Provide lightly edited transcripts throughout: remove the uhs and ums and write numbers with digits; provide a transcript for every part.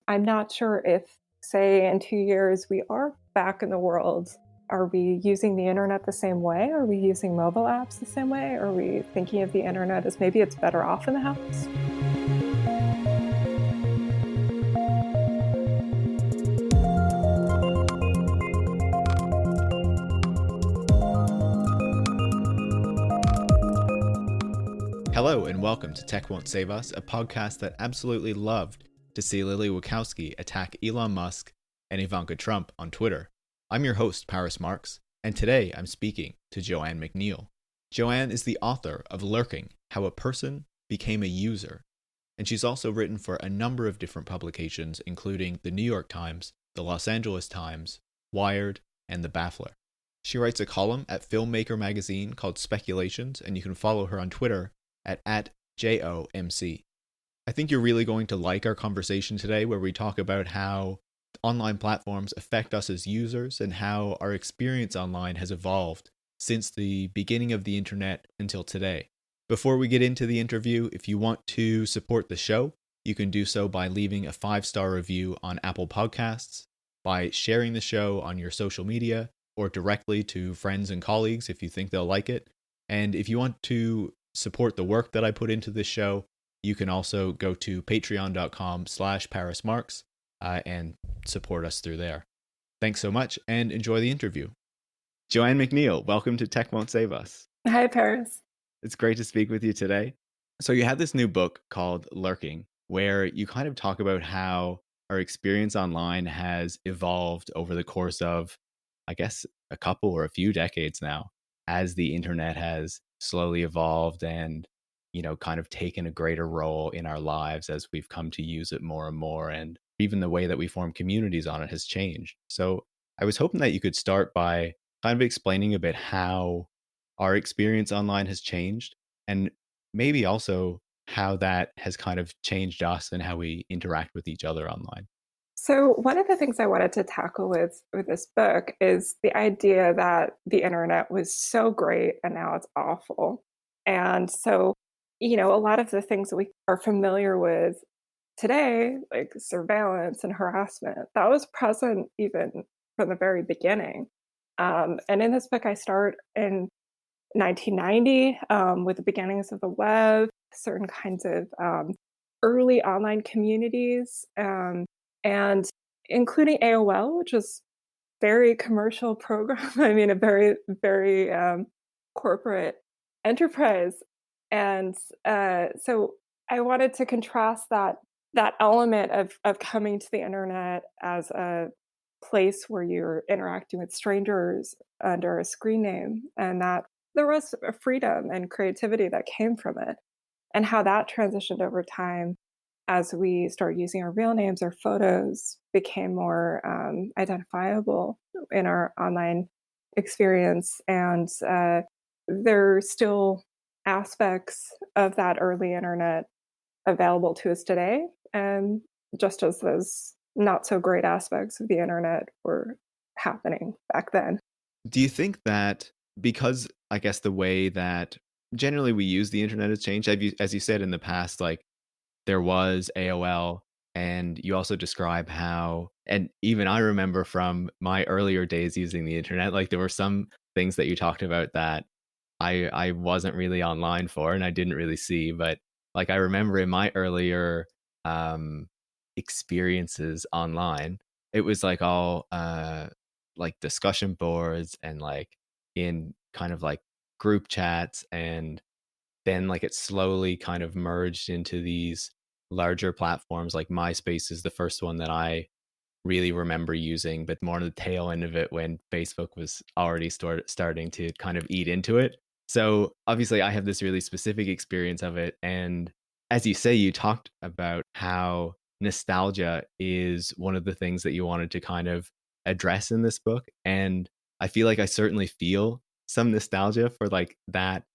I'm not sure if, say, in 2 years, we are back in the world. Are we using the internet the same way? Are we using mobile apps the same way? Are we thinking of the internet as maybe it's better off in the house? Hello and welcome to Tech Won't Save Us, a podcast that absolutely loved to see Lily Wachowski attack Elon Musk and Ivanka Trump on Twitter. I'm your host, Marx, and today I'm speaking to Joanne McNeil. Joanne is the author of Lurking, How a Person Became a User, and she's also written for a number of different publications, including The New York Times, The Los Angeles Times, Wired, and The Baffler. She writes a column at Filmmaker magazine called Speculations, and you can follow her on Twitter at JOMC. I think you're really going to like our conversation today, where we talk about how online platforms affect us as users and how our experience online has evolved since the beginning of the internet until today. Before we get into the interview, if you want to support the show, you can do so by leaving a 5-star review on Apple Podcasts, by sharing the show on your social media, or directly to friends and colleagues if you think they'll like it. And if you want to support the work that I put into this show, you can also go to patreon.com/ParisMarx and support us through there. Thanks so much and enjoy the interview. Joanne McNeil, welcome to Tech Won't Save Us. Hi, Paris. It's great to speak with you today. So you have this new book called Lurking, where you kind of talk about how our experience online has evolved over the course of, I guess, a couple or a few decades now, as the internet has slowly evolved and, kind of taken a greater role in our lives as we've come to use it more and more. And even the way that we form communities on it has changed. So I was hoping that you could start by kind of explaining a bit how our experience online has changed, and maybe also how that has kind of changed us and how we interact with each other online. So one of the things I wanted to tackle with this book is the idea that the internet was so great and now it's awful. And so, a lot of the things that we are familiar with today, like surveillance and harassment, that was present even from the very beginning. And in this book, I start in 1990 with the beginnings of the web, certain kinds of early online communities. And including AOL, which was very commercial program. I mean, a very, very corporate enterprise. And so I wanted to contrast that element of coming to the internet as a place where you're interacting with strangers under a screen name, and that there was a freedom and creativity that came from it, and how that transitioned over time as we started using our real names. Our photos became more identifiable in our online experience. And there are still aspects of that early internet available to us today. And just as those not so great aspects of the internet were happening back then. Do you think that because, I guess, the way that generally we use the internet has changed, as you said in the past, like, there was AOL, and you also describe how, and even I remember from my earlier days using the internet, like there were some things that you talked about that I wasn't really online for and I didn't really see. But like I remember in my earlier experiences online, it was like all like discussion boards and like in kind of like group chats, and then like it slowly kind of merged into these larger platforms. Like MySpace is the first one that I really remember using, but more on the tail end of it when Facebook was already starting to kind of eat into it. So obviously I have this really specific experience of it. And as you say, you talked about how nostalgia is one of the things that you wanted to kind of address in this book. And I feel like I certainly feel some nostalgia for like that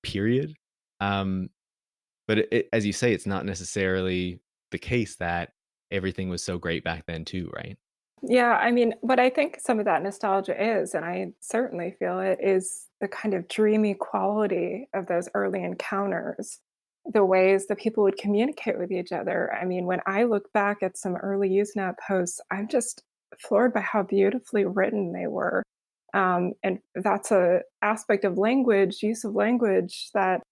period. But as you say, it's not necessarily the case that everything was so great back then too, right? Yeah, I mean, what I think some of that nostalgia is, and I certainly feel it, is the kind of dreamy quality of those early encounters. the ways that people would communicate with each other. I mean, when I look back at some early Usenet posts, I'm just floored by how beautifully written they were. And that's a aspect of language, use of language, that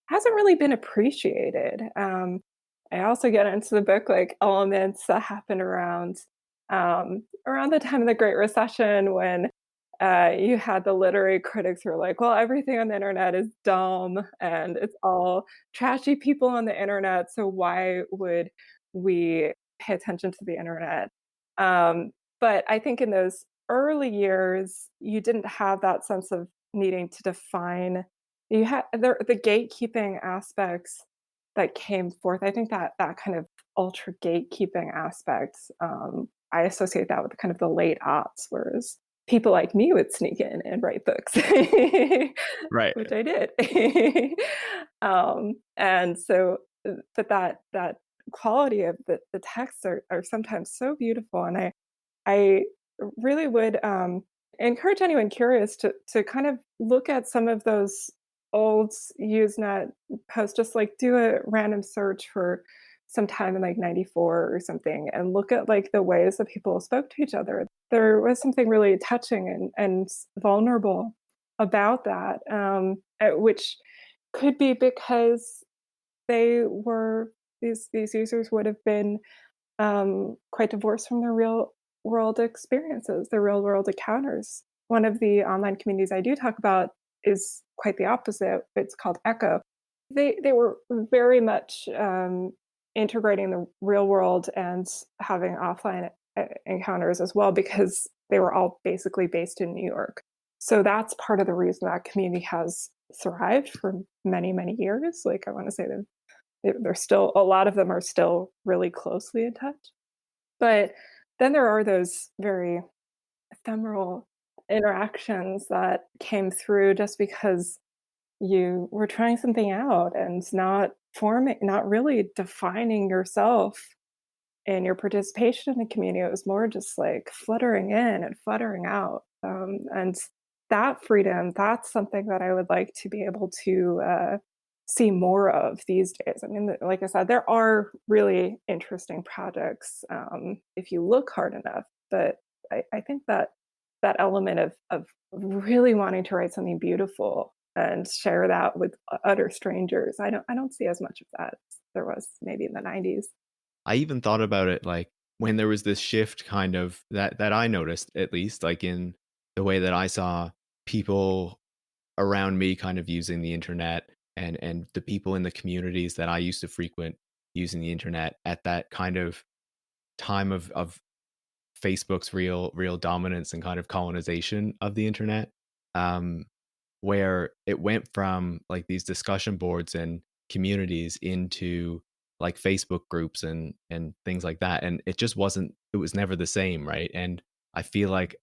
hasn't really been appreciated. I also get into the book like elements that happened around the time of the Great Recession, when you had the literary critics who were like, well, everything on the internet is dumb and it's all trashy people on the internet. So why would we pay attention to the internet? But I think in those early years, you didn't have that sense of needing to define. You had the gatekeeping aspects that came forth. I think that that kind of ultra gatekeeping aspects, I associate that with kind of the late aughts, whereas people like me would sneak in and write books, Right. which I did. And so, but that quality of the texts are sometimes so beautiful, and I really would encourage anyone curious to kind of look at some of those old Usenet posts, just like do a random search for some time in like 94 or something, and look at like the ways that people spoke to each other. There was something really touching and vulnerable about that, which could be because they were these users would have been quite divorced from their real world experiences, their real world encounters. One of the online communities I do talk about is quite the opposite. It's called Echo. They were very much integrating the real world and having offline encounters as well, because they were all basically based in New York. So that's part of the reason that community has thrived for many, many years. Like, I want to say that they're still, a lot of them are still really closely in touch. But then there are those very ephemeral interactions that came through just because you were trying something out and not really defining yourself and your participation in the community. It was more just like fluttering in and fluttering out. And that freedom, that's something that I would like to be able to see more of these days. I mean, like I said, there are really interesting projects if you look hard enough. But I think that that element of really wanting to write something beautiful and share that with utter strangers, I don't see as much of that as there was maybe in the 90s. I even thought about it like when there was this shift kind of that I noticed, at least like in the way that I saw people around me kind of using the internet, and the people in the communities that I used to frequent using the internet at that kind of time of Facebook's real dominance and kind of colonization of the internet, um, where it went from like these discussion boards and communities into like Facebook groups and things like that, and it just wasn't. It was never the same, right? And I feel like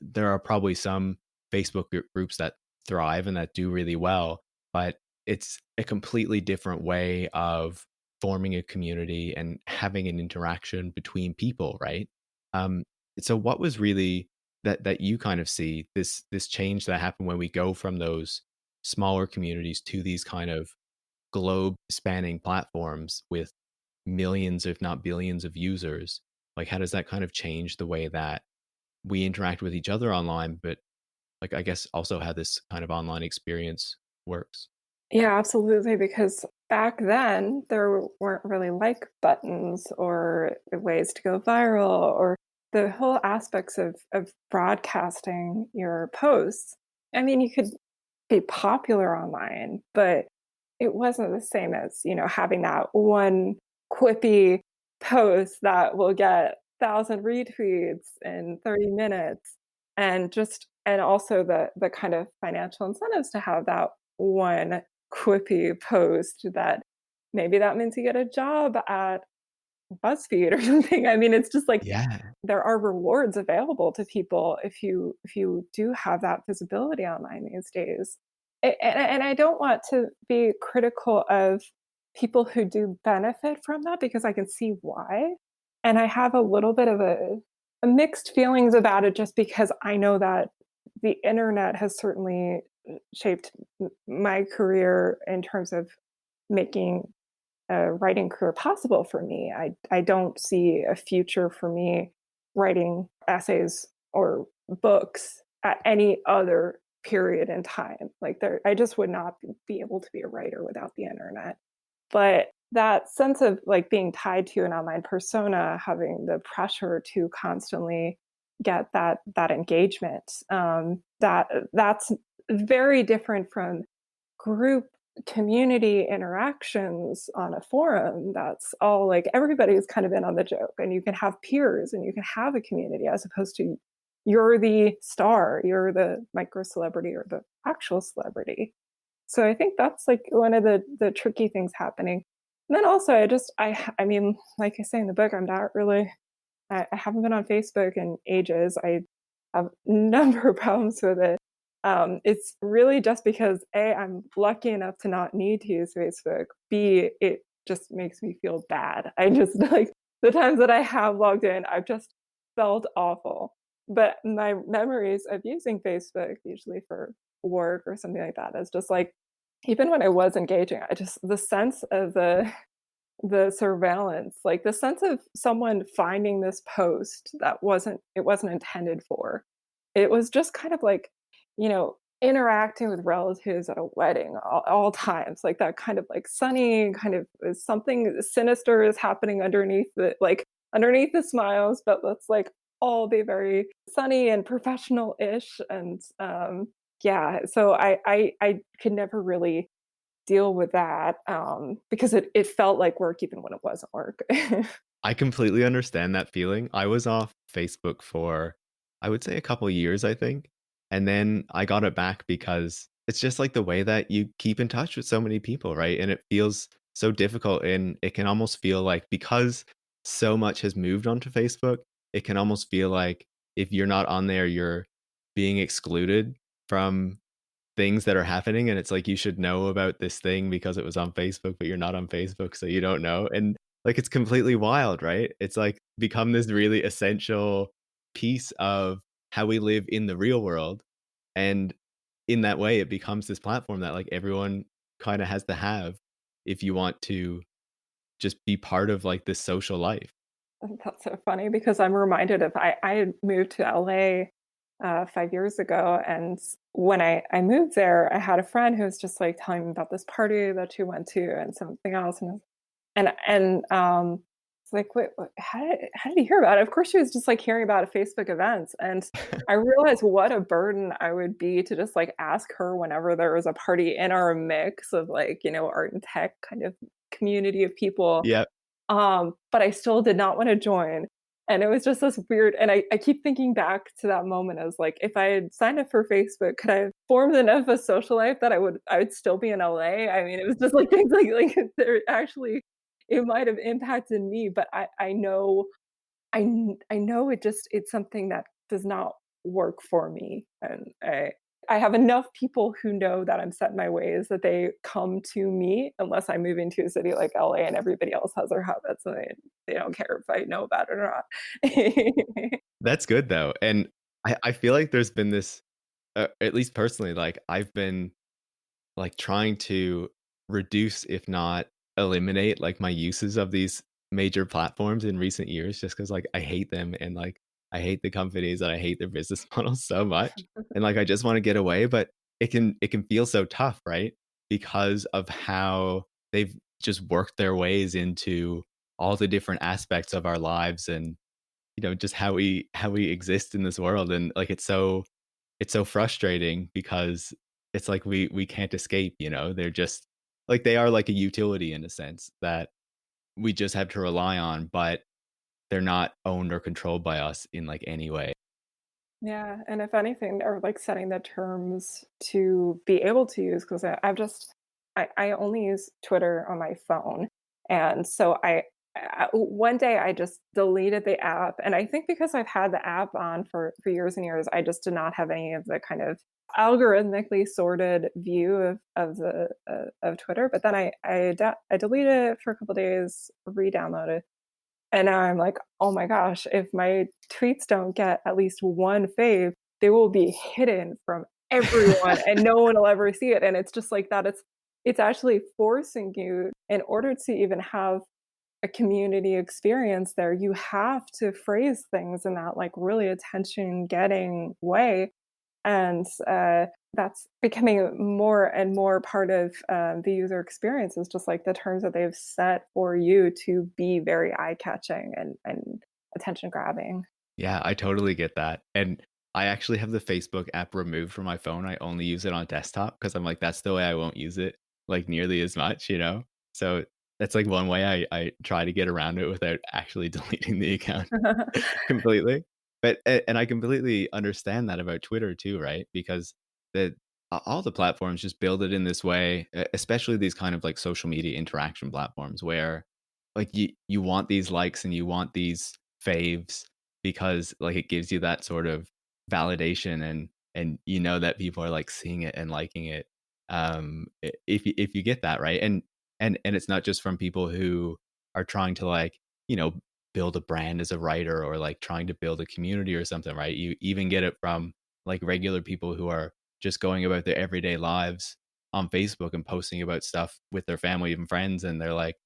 there are probably some Facebook groups that thrive and that do really well, but it's a completely different way of forming a community and having an interaction between people, right? Um, so what was really that you kind of see this change that happened when we go from those smaller communities to these kind of globe spanning platforms with millions, if not billions, of users? Like, how does that kind of change the way that we interact with each other online, but like I guess also how this kind of online experience works? Yeah, absolutely. Because back then, there weren't really like buttons or ways to go viral, or the whole aspects of broadcasting your posts. I mean, you could be popular online, but it wasn't the same as, having that one quippy post that will get 1,000 retweets in 30 minutes, and also the kind of financial incentives to have that one quippy post that maybe that means you get a job at BuzzFeed or something. I mean, it's just like Yeah. there are rewards available to people if you do have that visibility online these days. And I don't want to be critical of people who do benefit from that, because I can see why. And I have a little bit of a mixed feelings about it, just because I know that the internet has certainly shaped my career in terms of making a writing career possible for me. I don't see a future for me writing essays or books at any other period in time. Like there, I just would not be able to be a writer without the internet. But that sense of like being tied to an online persona, having the pressure to constantly get that engagement, that's very different from group community interactions on a forum. That's all like everybody's kind of in on the joke, and you can have peers and you can have a community, as opposed to you're the star, you're the micro celebrity or the actual celebrity. So I think that's like one of the tricky things happening. And then also I mean, like I say in the book, I'm not really, I haven't been on Facebook in ages. I have a number of problems with it. It's really just because A, I'm lucky enough to not need to use Facebook. B, it just makes me feel bad. I just like the times that I have logged in, I've just felt awful. But my memories of using Facebook, usually for work or something like that, is just like, even when I was engaging, I just, the sense of the surveillance, like the sense of someone finding this post that it wasn't intended for. It was just kind of like, interacting with relatives at a wedding all times, like that kind of like sunny kind of something sinister is happening underneath the smiles, but let's like all be very sunny and professional-ish. And yeah, so I could never really deal with that, because it felt like work even when it wasn't work. I completely understand that feeling. I was off Facebook for, I would say, a couple years, I think. And then I got it back because it's just like the way that you keep in touch with so many people, right? And it feels so difficult. And it can almost feel like, because so much has moved onto Facebook, it can almost feel like if you're not on there, you're being excluded from things that are happening. And it's like you should know about this thing because it was on Facebook, but you're not on Facebook, so you don't know. And like it's completely wild, right? It's like become this really essential piece of how we live in the real world. And in that way, it becomes this platform that like everyone kind of has to have if you want to just be part of like this social life. That's so funny because I'm reminded of I had moved to LA 5 years ago, and when I moved there, I had a friend who was just like telling me about this party that she went to and something else, and it's like, wait, how did you hear about it? Of course, she was just like hearing about Facebook events, and I realized what a burden I would be to just like ask her whenever there was a party in our mix of like art and tech kind of community of people. Yeah. But I still did not want to join. And it was just this weird, and I keep thinking back to that moment as like, if I had signed up for Facebook, could I have formed enough of a social life that I would still be in LA? I mean, it was just like things like there actually, it might have impacted me, but I know, I know it's something that does not work for me. And I have enough people who know that I'm set in my ways that they come to me unless I move into a city like LA and everybody else has their habits, and they don't care if I know about it or not. That's good though. And I feel like there's been this, at least personally, like I've been like trying to reduce, if not eliminate, like my uses of these major platforms in recent years, just because like I hate them and like I hate the companies and I hate their business models so much. And like I just want to get away, but it can feel so tough, right? Because of how they've just worked their ways into all the different aspects of our lives and just how we exist in this world. And like it's so frustrating because it's like we can't escape. They're just like they are like a utility in a sense that we just have to rely on, but they're not owned or controlled by us in like any way. Yeah, and if anything, they're like setting the terms to be able to use, because I only use Twitter on my phone, and so one day I just deleted the app, and I think because I've had the app on for years and years, I just did not have any of the kind of algorithmically sorted view of Twitter. But then I deleted it for a couple of days, re-downloaded, and now I'm like, oh my gosh, if my tweets don't get at least one fave, they will be hidden from everyone and no one will ever see it. And it's just like that. it's actually forcing you, in order to even have a community experience there, you have to phrase things in that like really attention getting way. And that's becoming more and more part of the user experience, is just like the terms that they've set for you to be very eye catching and attention grabbing. Yeah, I totally get that. And I actually have the Facebook app removed from my phone. I only use it on desktop because I'm like, that's the way I won't use it like nearly as much, you know? So that's like one way I try to get around it without actually deleting the account completely. But and I completely understand that about Twitter too, right? Because the all the platforms just build it in this way, especially these kind of like social media interaction platforms where like you want these likes and you want these faves because like it gives you that sort of validation and you know that people are like seeing it and liking it if you get that right and it's not just from people who are trying to like build a brand as a writer or like trying to build a community or something, right? You even get it from like regular people who are just going about their everyday lives on Facebook and posting about stuff with their family and friends, and they're like,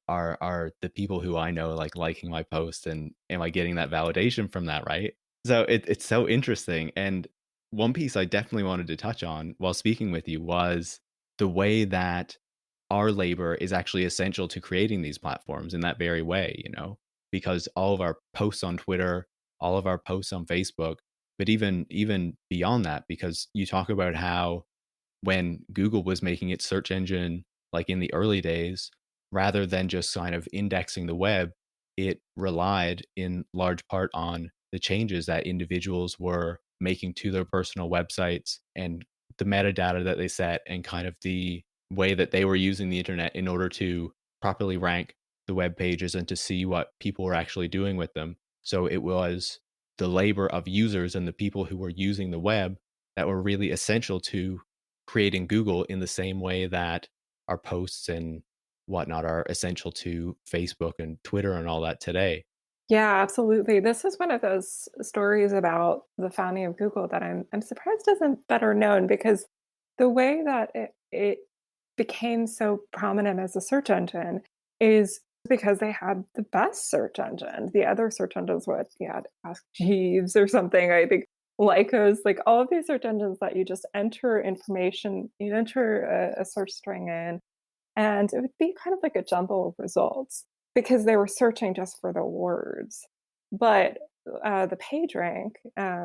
are the people who I know like liking my post, and am I getting that validation from that, right? So it's so interesting. And one piece I definitely wanted to touch on while speaking with you was the way that our labor is actually essential to creating these platforms in that very way, because all of our posts on Twitter, all of our posts on Facebook, but even beyond that, because you talk about how when Google was making its search engine like in the early days, rather than just kind of indexing the web, it relied in large part on the changes that individuals were making to their personal websites and the metadata that they set and kind of the way that they were using the internet in order to properly rank the web pages and to see what people were actually doing with them. So it was the labor of users and the people who were using the web that were really essential to creating Google in the same way that our posts and whatnot are essential to Facebook and Twitter and all that today. Yeah, absolutely. This is one of those stories about the founding of Google that I'm surprised isn't better known, because the way that it became so prominent as a search engine is because they had the best search engine. The other search engines, what you had Ask Jeeves or something, I think Lycos, like all of these search engines that you just enter information, you enter a search string in, and it would be kind of like a jumble of results because they were searching just for the words. But the PageRank,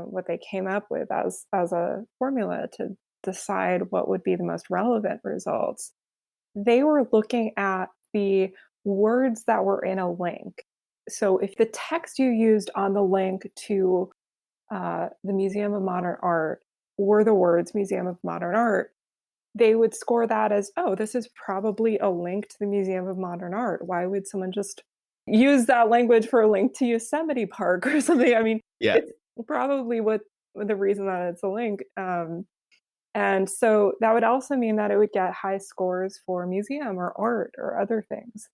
what they came up with as a formula to decide what would be the most relevant results, they were looking at the words that were in a link. So if the text you used on the link to the Museum of Modern Art were the words Museum of Modern Art, they would score that as, oh, this is probably a link to the Museum of Modern Art. Why would someone just use that language for a link to Yosemite Park or something? I mean, Yeah. it's probably what the reason that it's a link. And so that would also mean that it would get high scores for museum or art or other things.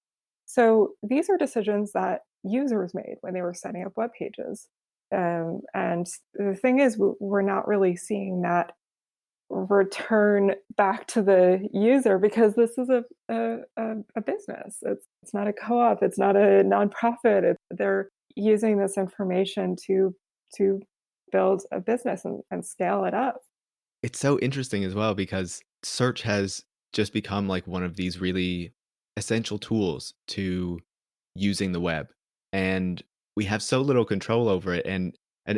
So these are decisions that users made when they were setting up web pages. And the thing is, we're not really seeing that return back to the user, because this is a business. It's not a co-op. It's not a nonprofit. They're using this information to build a business and scale it up. It's so interesting as well because search has just become like one of these really essential tools to using the web. And we have so little control over it. And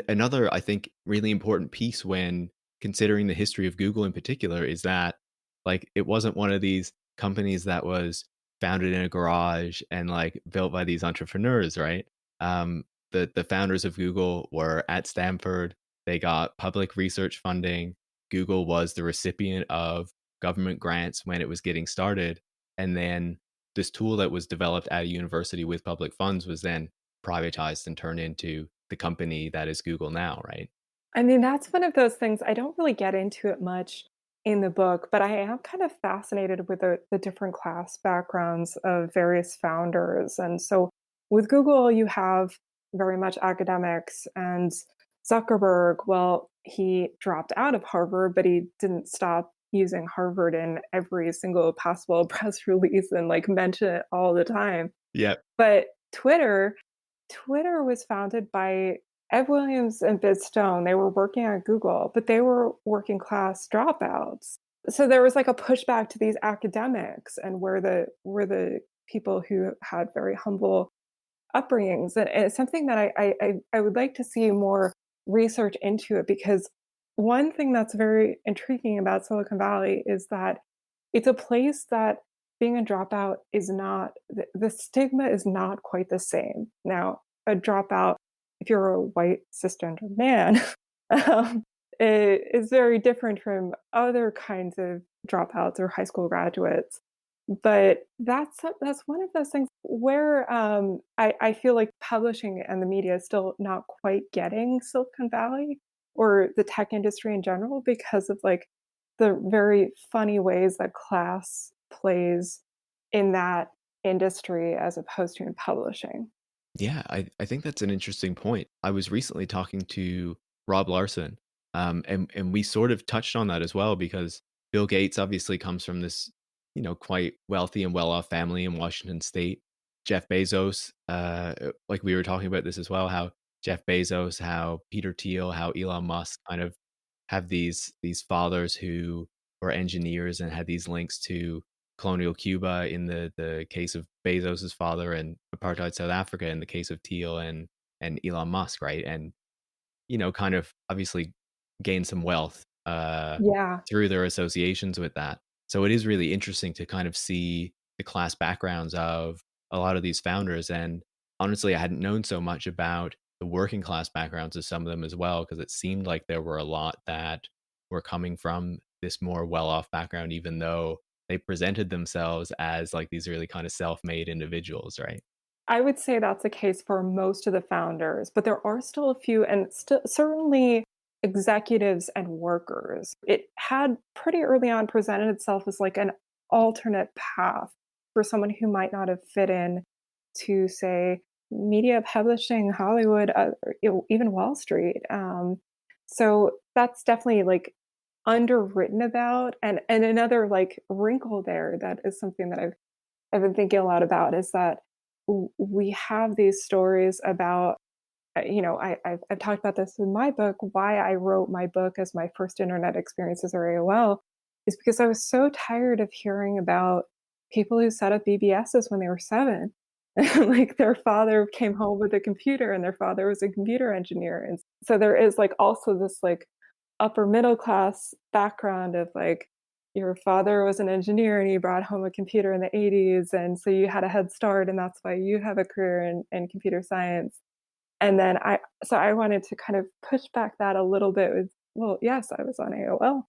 another, I think, really important piece when considering the history of Google in particular is that like it wasn't one of these companies that was founded in a garage and like built by these entrepreneurs, right? The founders of Google were at Stanford. They got public research funding. Google was the recipient of government grants when it was getting started. And then this tool that was developed at a university with public funds was then privatized and turned into the company that is Google now, right? I mean, that's one of those things. I don't really get into it much in the book, but I am kind of fascinated with the different class backgrounds of various founders. And so with Google, you have very much academics, and Zuckerberg, well, he dropped out of Harvard, but he didn't stop, using Harvard in every single possible press release and like mention it all the time. Yeah. But Twitter was founded by Ed Williams and Biz Stone. They were working at Google, but they were working class dropouts. So there was like a pushback to these academics and where the people who had very humble upbringings. And it's something that I would like to see more research into it, because one thing that's very intriguing about Silicon Valley is that it's a place that being a dropout is not, the stigma is not quite the same. Now, a dropout, if you're a white cisgender man, um, it is very different from other kinds of dropouts or high school graduates. But that's one of those things where I feel like publishing and the media is still not quite getting Silicon Valley or the tech industry in general, because of like the very funny ways that class plays in that industry as opposed to in publishing. Yeah, I think that's an interesting point. I was recently talking to Rob Larson, and we sort of touched on that as well because Bill Gates obviously comes from this, quite wealthy and well-off family in Washington State. Jeff Bezos, like we were talking about this as well, how Jeff Bezos, how Peter Thiel, how Elon Musk kind of have these fathers who were engineers and had these links to colonial Cuba in the case of Bezos's father, and apartheid South Africa in the case of Thiel and Elon Musk, right? And kind of obviously gain some wealth Yeah. through their associations with that. So it is really interesting to kind of see the class backgrounds of a lot of these founders. And honestly, I hadn't known so much about the working class backgrounds of some of them as well, because it seemed like there were a lot that were coming from this more well-off background, even though they presented themselves as like these really kind of self-made individuals, right? I would say that's the case for most of the founders, but there are still a few, and still certainly executives and workers. It had pretty early on presented itself as like an alternate path for someone who might not have fit in to, say, media, publishing, Hollywood, even Wall Street. So that's definitely like underwritten about, and another like wrinkle there that is something that I've been thinking a lot about is that we have these stories about, I've talked about this in my book. Why I wrote my book as my first internet experiences or AOL is because I was so tired of hearing about people who set up BBSs when they were 7. Like their father came home with a computer and their father was a computer engineer. And so there is like also this like upper middle class background of like your father was an engineer and he brought home a computer in the 80s, and so you had a head start and that's why you have a career in computer science. And then I wanted to kind of push back that a little bit with, well, yes, I was on AOL.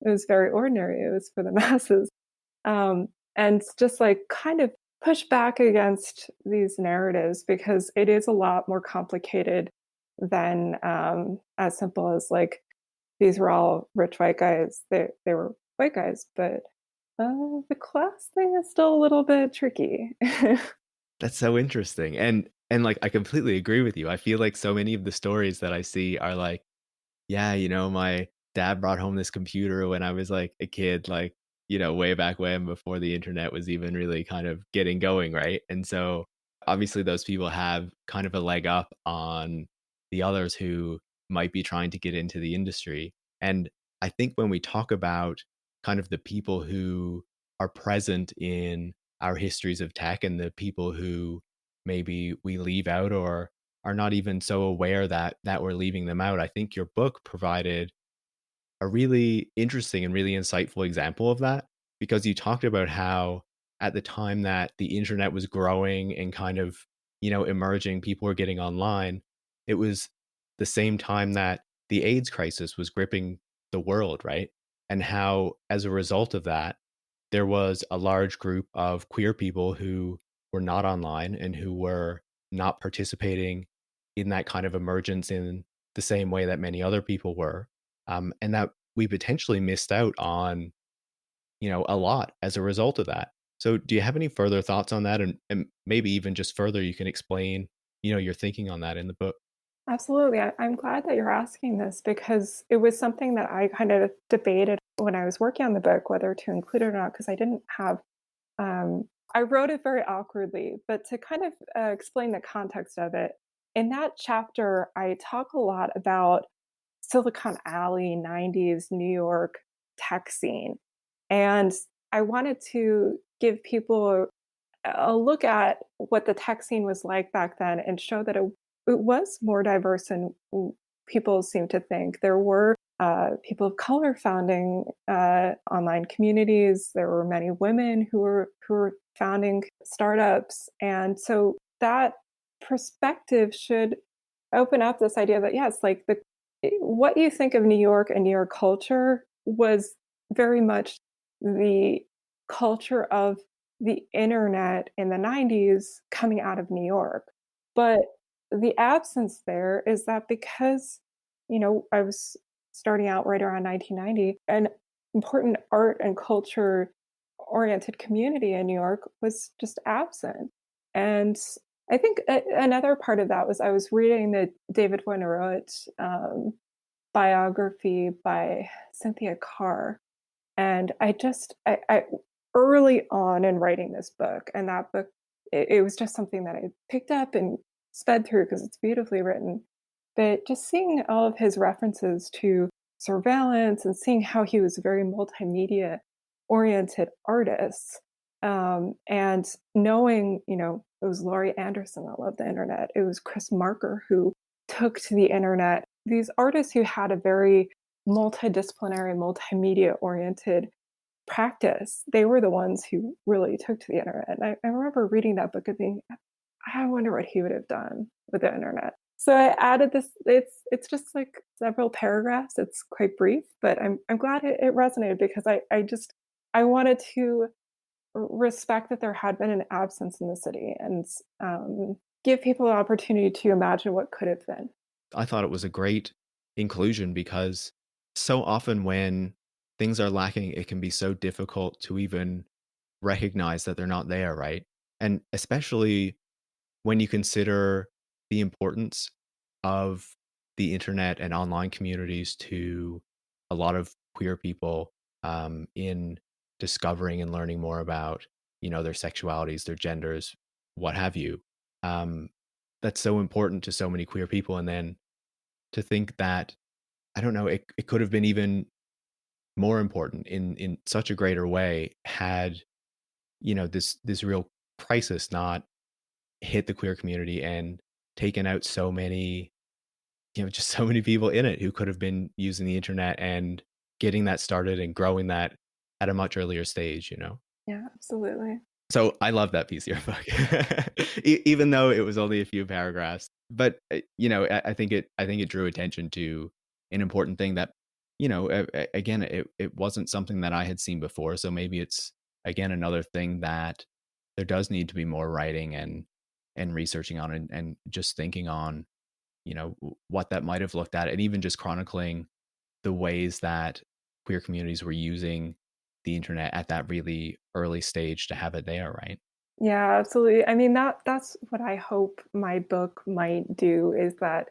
It was very ordinary. It was for the masses. And just like kind of push back against these narratives, because it is a lot more complicated than as simple as like these were all rich white guys. They were white guys, but the class thing is still a little bit tricky. That's so interesting. And like I completely agree with you. I feel like so many of the stories that I see are like, yeah, my dad brought home this computer when I was like a kid, like, way back when before the internet was even really kind of getting going, right? And so obviously those people have kind of a leg up on the others who might be trying to get into the industry. And I think when we talk about kind of the people who are present in our histories of tech and the people who maybe we leave out or are not even so aware that we're leaving them out. I think your book provided a really interesting and really insightful example of that, because you talked about how at the time that the internet was growing and kind of, emerging, people were getting online, it was the same time that the AIDS crisis was gripping the world, right? And how as a result of that, there was a large group of queer people who were not online and who were not participating in that kind of emergence in the same way that many other people were, and that we potentially missed out on, a lot as a result of that. So, do you have any further thoughts on that, and maybe even just further, you can explain, your thinking on that in the book? Absolutely. I'm glad that you're asking this because it was something that I kind of debated when I was working on the book, whether to include it or not, because I didn't have, I wrote it very awkwardly, but to kind of explain the context of it, in that chapter, I talk a lot about Silicon Alley, 90s New York tech scene. And I wanted to give people a look at what the tech scene was like back then and show that it was more diverse than people seem to think. There were people of color founding online communities. There were many women who were founding startups, and so that perspective should open up this idea that yes, like the what you think of New York and New York culture was very much the culture of the internet in the 90s coming out of New York. But the absence there is that because, I was starting out right around 1990, an important art and culture oriented community in New York was just absent. And I think another part of that was I was reading the David Wojnarowicz biography by Cynthia Carr, and I early on in writing this book, and that book, it was just something that I picked up and sped through because it's beautifully written. But just seeing all of his references to surveillance and seeing how he was a very multimedia oriented artist, and knowing, it was Laurie Anderson that loved the internet. It was Chris Marker who took to the internet. These artists who had a very multidisciplinary, multimedia oriented practice, they were the ones who really took to the internet. And I remember reading that book and being, I wonder what he would have done with the internet. So I added this. It's just like several paragraphs. It's quite brief, but I'm glad it resonated because I wanted to respect that there had been an absence in the city and give people an opportunity to imagine what could have been. I thought it was a great inclusion because so often when things are lacking, it can be so difficult to even recognize that they're not there, right? And especially when you consider the importance of the internet and online communities to a lot of queer people in discovering and learning more about, their sexualities, their genders, what have you. Um, that's so important to so many queer people. And then to think that, I don't know, it could have been even more important in such a greater way had, this real crisis not hit the queer community and taken out so many, just so many people in it who could have been using the internet and getting that started and growing that at a much earlier stage. Yeah, absolutely. So I love that piece of your book, even though it was only a few paragraphs. But I think it drew attention to an important thing that, again, it wasn't something that I had seen before. So maybe it's again another thing that there does need to be more writing and researching on and just thinking on, what that might have looked at, and even just chronicling the ways that queer communities were using the internet at that really early stage to have it there, right? Yeah, absolutely. I mean that's what I hope my book might do is that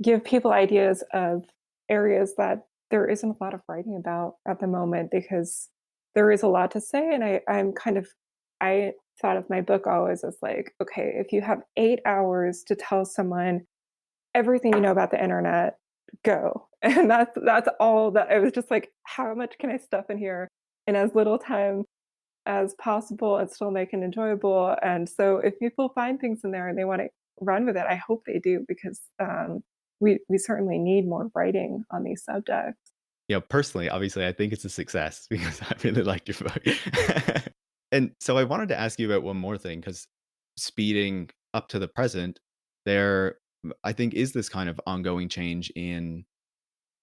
give people ideas of areas that there isn't a lot of writing about at the moment because there is a lot to say. And I thought of my book always as like, okay, if you have 8 hours to tell someone everything you know about the internet, go. And that's all that it was just like, how much can I stuff in here in as little time as possible and still make it enjoyable? And so if people find things in there and they want to run with it, I hope they do because we certainly need more writing on these subjects. Personally, obviously, I think it's a success because I really liked your book. And so I wanted to ask you about one more thing because speeding up to the present, there, I think, is this kind of ongoing change in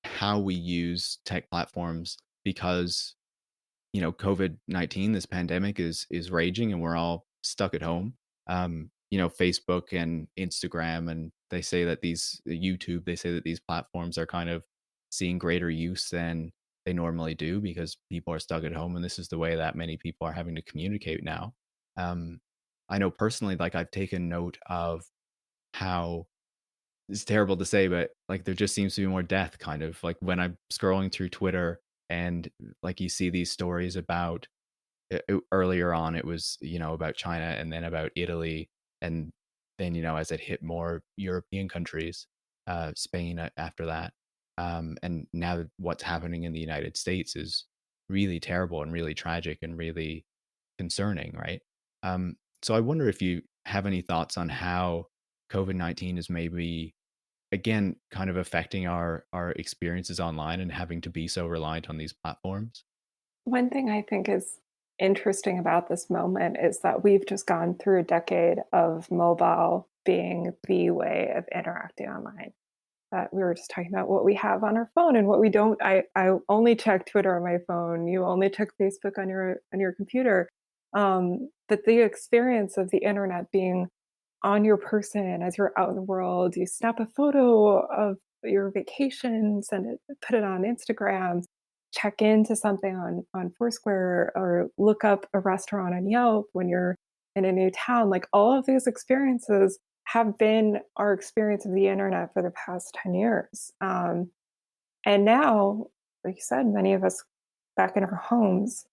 how we use tech platforms because COVID-19, this pandemic is raging and we're all stuck at home. Facebook and Instagram, and they say that YouTube, they say that these platforms are kind of seeing greater use than they normally do because people are stuck at home, and this is the way that many people are having to communicate now. Um, I know personally, like I've taken note of how it's terrible to say, but like there just seems to be more death kind of like when I'm scrolling through Twitter and like you see these stories about earlier on it was, about China and then about Italy and then, as it hit more European countries, Spain after that. And now what's happening in the United States is really terrible and really tragic and really concerning, right? So I wonder if you have any thoughts on how COVID-19 is maybe again kind of affecting our experiences online and having to be so reliant on these platforms. One thing I think is interesting about this moment is that we've just gone through a decade of mobile being the way of interacting online. That we were just talking about what we have on our phone and what we don't. I only check Twitter on my phone. You only check Facebook on your computer. But the experience of the internet being on your person as you're out in the world, you snap a photo of your vacation, send it, put it on Instagram, check into something on Foursquare, or look up a restaurant on Yelp when you're in a new town. Like all of these experiences have been our experience of the internet for the past 10 years. And now, like you said, many of us back in our homes,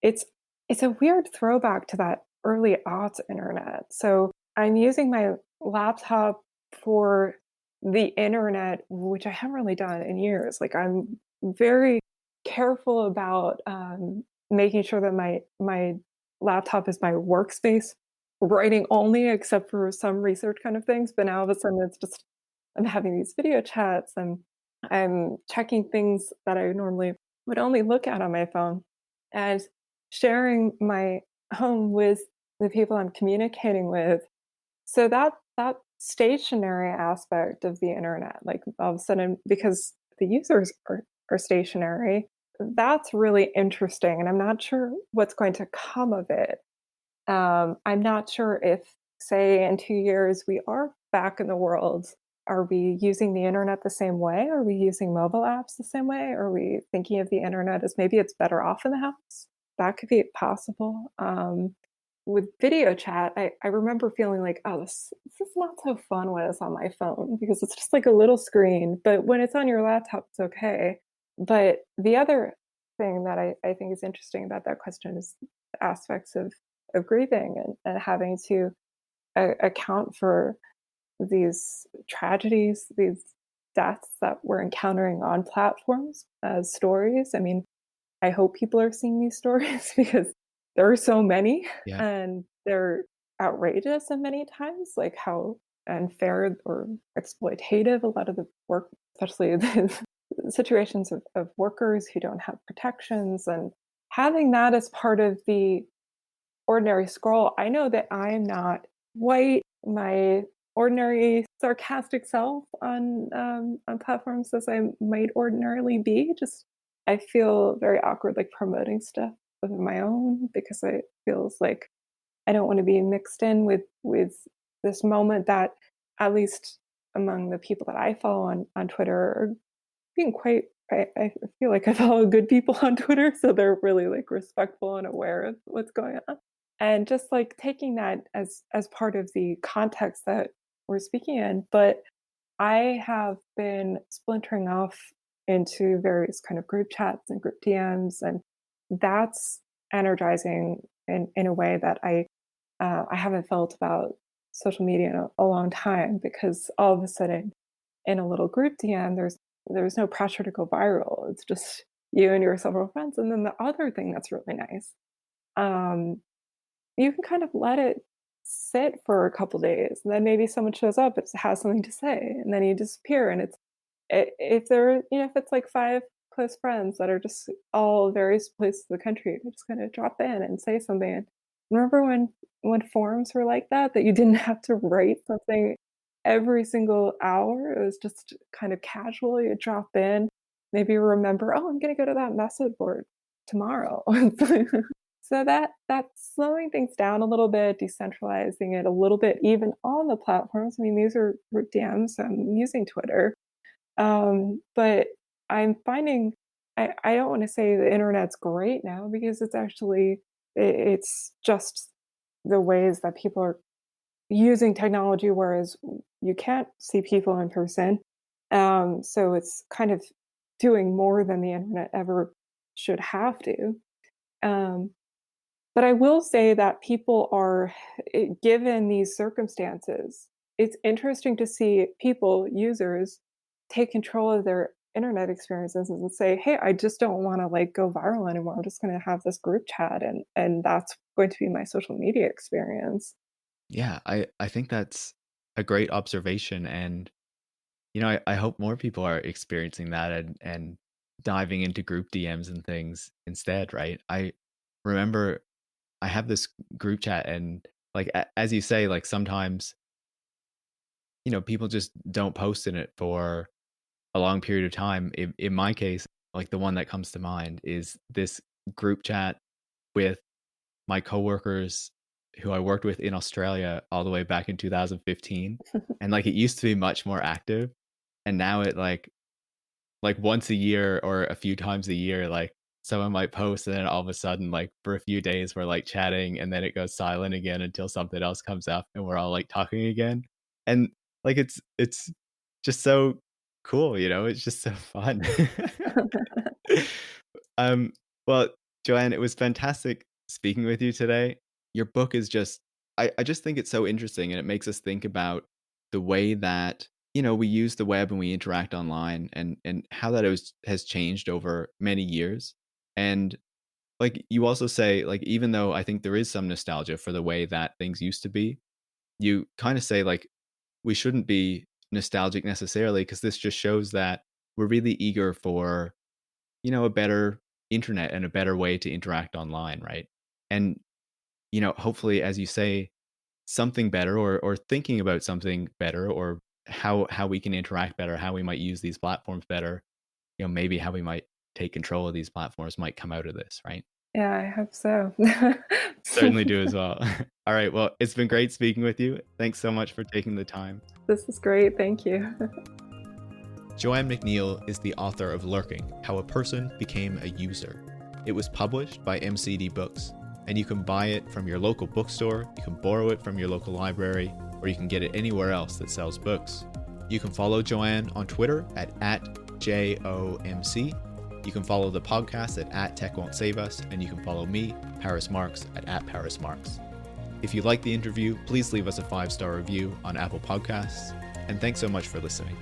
it's it's a weird throwback to that early aughts internet. So I'm using my laptop for the internet, which I haven't really done in years. Like I'm very careful about making sure that my laptop is my workspace, writing only, except for some research kind of things. But now all of a sudden, it's just I'm having these video chats and I'm checking things that I normally would only look at on my phone, and sharing my home with the people I'm communicating with. So that stationary aspect of the internet, like all of a sudden, because the users are stationary, that's really interesting. And I'm not sure what's going to come of it. I'm not sure if, say, in 2 years we are back in the world. Are we using the internet the same way? Are we using mobile apps the same way? Are we thinking of the internet as maybe it's better off in the house? That could be possible. With video chat, I remember feeling like, oh, this is not so fun when it's on my phone because it's just like a little screen. But when it's on your laptop, it's okay. But the other thing that I think is interesting about that question is aspects of grieving and having to account for these tragedies, these deaths that we're encountering on platforms as stories. I mean, I hope people are seeing these stories because there are so many Yeah. and they're outrageous in many times, like how unfair or exploitative a lot of the work, especially the situations of workers who don't have protections, and having that as part of the ordinary scroll. I know that I'm not white, my ordinary sarcastic self on platforms as I might ordinarily be. Just I feel very awkward like promoting stuff of my own because it feels like I don't want to be mixed in with this moment that at least among the people that I follow on Twitter are being quite I feel like I follow good people on Twitter, so they're really like respectful and aware of what's going on. And just like taking that as part of the context that we're speaking in. But I have been splintering off into various kind of group chats and group DMs, and that's energizing in a way that I haven't felt about social media in a long time, because all of a sudden in a little group DM, there's no pressure to go viral. It's just you and your several friends. And then the other thing that's really nice, um, you can kind of let it sit for a couple days, and then maybe someone shows up, it has something to say, and then you disappear. And if there, if it's like five close friends that are just all various places of the country, they're just going to drop in and say something. And remember when forums were like that you didn't have to write something every single hour. It was just kind of casual. You drop in, maybe remember, oh, I'm going to go to that message board tomorrow. So that's slowing things down a little bit, decentralizing it a little bit, even on the platforms. I mean, these are group DMs. I'm using Twitter, but I'm finding I don't want to say the internet's great now, because it's actually it's just the ways that people are using technology, whereas you can't see people in person. So it's kind of doing more than the internet ever should have to. Um, but I will say that people are, given these circumstances, it's interesting to see people, users, take control of their internet experiences and say, "Hey, I just don't want to like go viral anymore. I'm just going to have this group chat, and that's going to be my social media experience." Yeah, I think that's a great observation, and I hope more people are experiencing that and diving into group DMs and things instead, right? I remember I have this group chat, and like as you say, like sometimes people just don't post in it for a long period of time. In my case, like the one that comes to mind is this group chat with my coworkers who I worked with in Australia all the way back in 2015. And like it used to be much more active. And now it like once a year or a few times a year, like someone might post and then all of a sudden, like for a few days we're like chatting and then it goes silent again until something else comes up and we're all like talking again. And like it's just so cool, it's just so fun. um well, Joanne, it was fantastic speaking with you today. Your book is just I just think it's so interesting, and it makes us think about the way that we use the web and we interact online, and how that has changed over many years. And like you also say, like even though I think there is some nostalgia for the way that things used to be, you kind of say like we shouldn't be nostalgic necessarily, because this just shows that we're really eager for a better internet and a better way to interact online, right? And hopefully, as you say, something better, or thinking about something better, or how we can interact better, how we might use these platforms better, maybe how we might take control of these platforms might come out of this, right? Yeah, I hope so. Certainly do as well. All right. Well, it's been great speaking with you. Thanks so much for taking the time. This is great. Thank you. Joanne McNeil is the author of Lurking: How a Person Became a User. It was published by MCD Books, and you can buy it from your local bookstore, you can borrow it from your local library, or you can get it anywhere else that sells books. You can follow Joanne on Twitter at @JOMC. You can follow the podcast at Tech Won't Save Us, and you can follow me, Paris Marx, at Paris Marx. If you liked the interview, please leave us a 5-star review on Apple Podcasts, and thanks so much for listening.